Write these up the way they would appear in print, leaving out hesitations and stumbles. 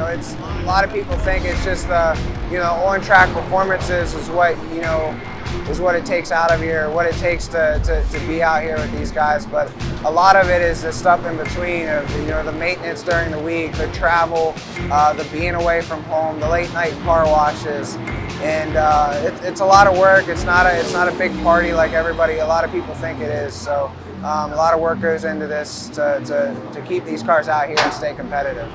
it's a lot of people think it's just on-track performances is what is what it takes out of here, what it takes to be out here with these guys. But a lot of it is the stuff in between of the maintenance during the week, the travel, the being away from home, the late night car washes, and it's a lot of work. It's not a big party like a lot of people think it is. So a lot of work goes into this to keep these cars out here and stay competitive.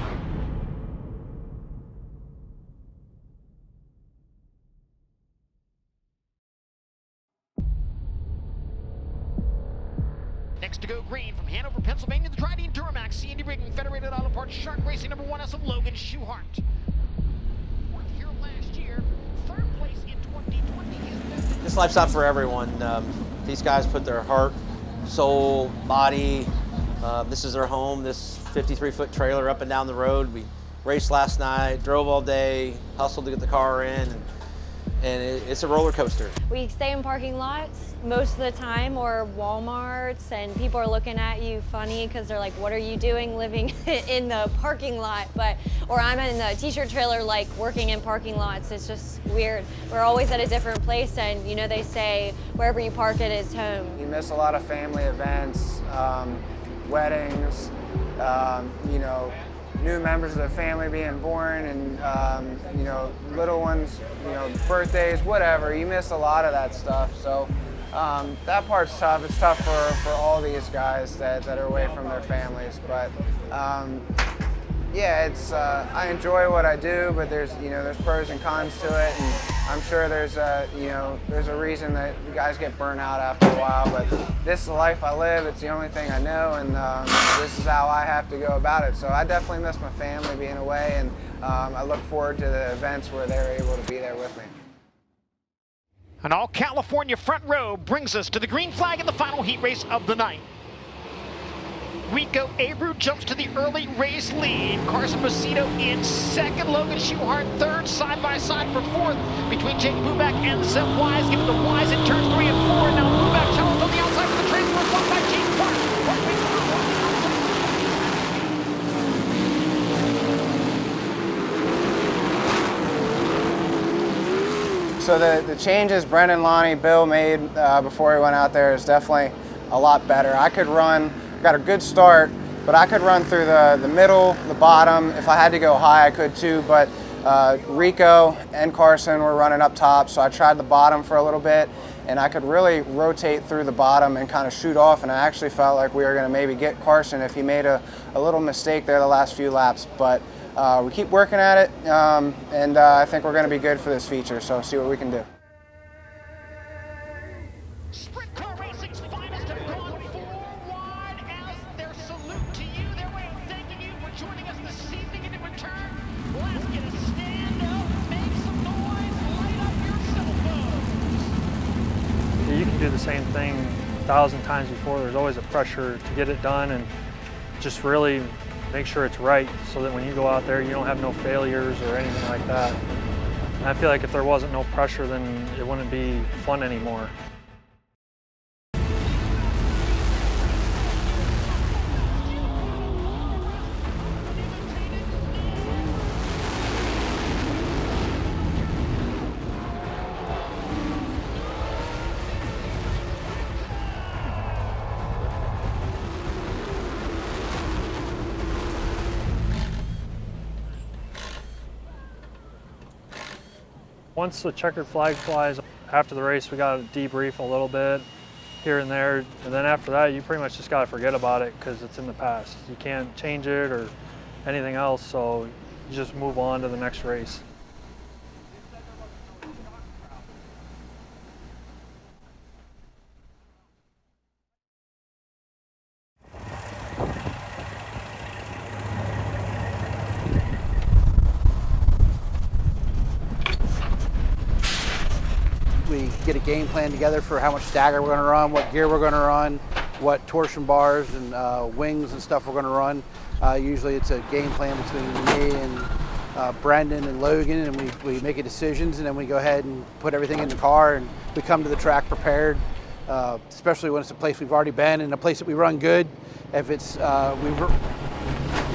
Next to go green from Hanover, Pennsylvania, the Dryden Duramax C&D Rigging Federated Auto Parts Shark Racing #1 of Logan Schuchart. Fourth here last year, third place in 2020. This life's not for everyone. These guys put their heart, soul, body. This is their home, this 53-foot trailer up and down the road. We raced last night, drove all day, hustled to get the car in, and it's a roller coaster. We stay in parking lots most of the time, or Walmarts, and people are looking at you funny because they're like, what are you doing living in the parking lot? Or I'm in the t-shirt trailer, like working in parking lots. It's just weird. We're always at a different place, and they say wherever you park it is home. You miss a lot of family events, weddings, new members of the family being born, and little ones, birthdays, whatever. You miss a lot of that stuff. So that part's tough. It's tough for all these guys that are away from their families. But yeah, I enjoy what I do, but there's pros and cons to it, and I'm sure there's a reason that the guys get burnt out after a while. But this is the life I live. It's the only thing I know, and this is how I have to go about it. So I definitely miss my family being away, and I look forward to the events where they're able to be there with me. An all-California front row brings us to the green flag in the final heat race of the night. Rico Abreu jumps to the early race lead. Carson Macedo in second. Logan Schuchart third, side by side for fourth between Jake Buback and Zeb Wise. Giving the Wise in turns 3 and 4. Now Buback challenged on the outside for the transfer, won by Gene Clark. So the changes Brendan, Lonnie, Bill made before he went out there is definitely a lot better. I could run. Got a good start, but I could run through the middle, the bottom. If I had to go high, I could too, but Rico and Carson were running up top, so I tried the bottom for a little bit, and I could really rotate through the bottom and kind of shoot off, and I actually felt like we were going to maybe get Carson if he made a little mistake there the last few laps, but we keep working at it, and I think we're going to be good for this feature, so see what we can do. Sprint car racing's finest have gone 4 wide as their salute to you, their way of thanking you for joining us this evening, and in return, we'll ask you to stand up, make some noise, light up your cell phones. You can do the same thing 1,000 times before. There's always a pressure to get it done, and just really make sure it's right so that when you go out there, you don't have no failures or anything like that. And I feel like if there wasn't no pressure, then it wouldn't be fun anymore. Once the checkered flag flies, after the race, we got to debrief a little bit here and there. And then after that, you pretty much just got to forget about it because it's in the past. You can't change it or anything else, so you just move on to the next race. We get a game plan together for how much stagger we're going to run, what gear we're going to run, what torsion bars and wings and stuff we're going to run. Usually it's a game plan between me and Brendan and Logan, and we make decisions, and then we go ahead and put everything in the car, and we come to the track prepared, especially when it's a place we've already been and a place that we run good. If it's we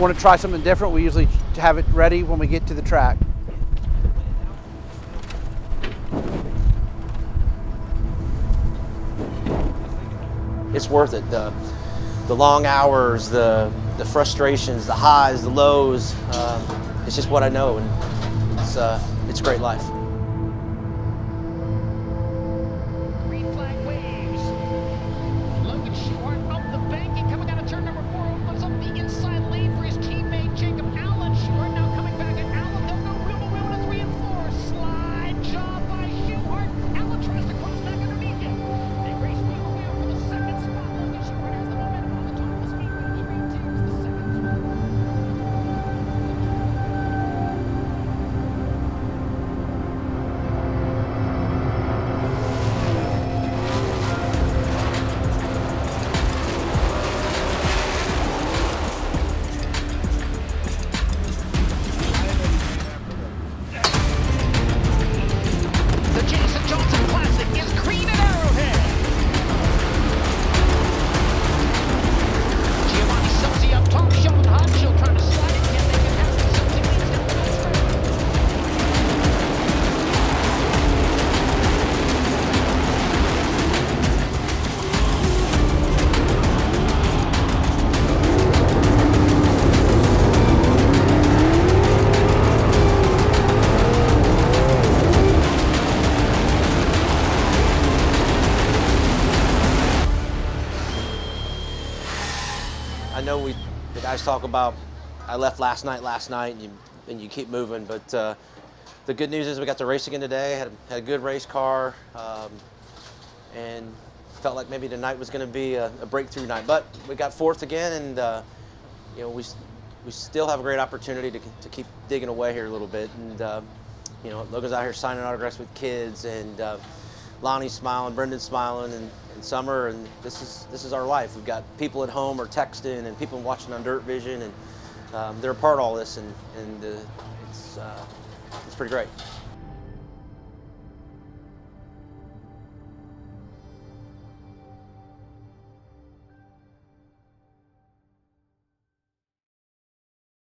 want to try something different, we usually to have it ready when we get to the track. It's worth it. The long hours, the frustrations, the highs, the lows. It's just what I know, and it's a great life. Green flag waves. Logan Schuchart up the bank and coming out of turn number 4, opens up the inside lane for his teammate Jacob Allen. Schuchart now coming back at Allen. They'll go wheel to wheel to 3 and 4. Slide job by Schuchart. Allen tries to cross back underneath him. They race wheel to wheel for the second spot. Logan Schuchart has the momentum on the top of the speed. Straight to the second spot. The Jason Johnson Classic is green at Arrowhead. Giovanni Scelzi up top, Sheldon Hodgshill trying to slide it. Can't make it happen. Scelzi leads down the back straight. I know the guys talk about I left last night, and you keep moving. But the good news is we got to race again today. Had a good race car, and felt like maybe tonight was going to be a breakthrough night. But we got 4th again, and you know we still have a great opportunity to keep digging away here a little bit. And you know, Logan's out here signing autographs with kids, and Lonnie's smiling, Brendan's smiling, and Summer, and this is our life. We've got people at home or texting, and people watching on Dirt Vision, and they're a part of all this, and it's pretty great.